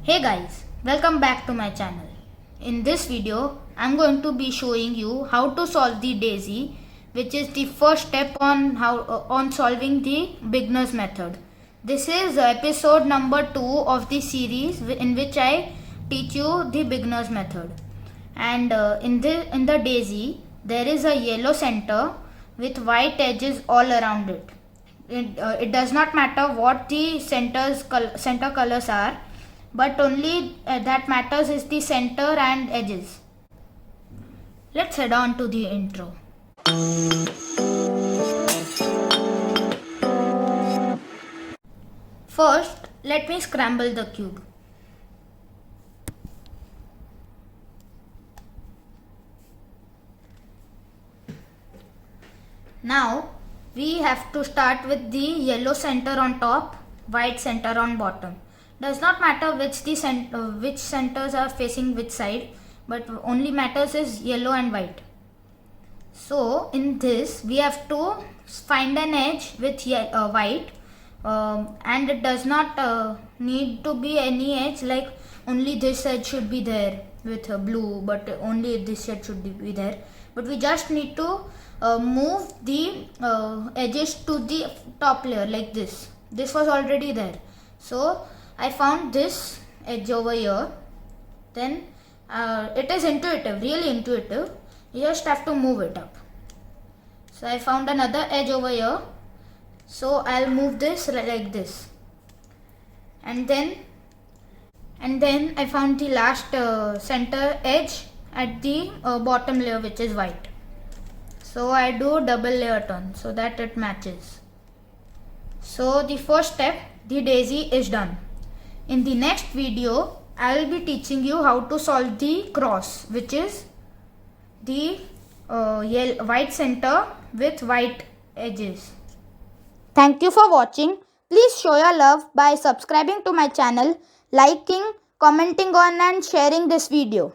Hey guys, welcome back to my channel. In this video, I'm going to be showing you how to solve the daisy, which is the first step on solving the beginner's method. This is episode number 2 of the series in which I teach you the beginner's method. And in the daisy, there is a yellow center with white edges all around it. It does not matter what the center colors are, but only that matters is the center and edges. Let's head on to the intro. First, let me scramble the cube. Now, we have to start with the yellow center on top, white center on bottom. Does not matter which centers are facing which side, but only matters is yellow and white. So in this we have to find an edge with white, and it does not need to be any edge like only this edge should be there with blue, but only this edge should be there. But we just need to move the edges to the top layer like this. This was already there, so I found this edge over here. Then it is intuitive, really intuitive. You just have to move it up. So I found another edge over here, so I'll move this like this. And then I found the last center edge at the bottom layer, which is white. So I do double layer turn so that it matches. So the first step, the daisy, is done. In the next video, I will be teaching you how to solve the cross, which is the white center with white edges. Thank you for watching. Please show your love by subscribing to my channel, liking, commenting on and sharing this video.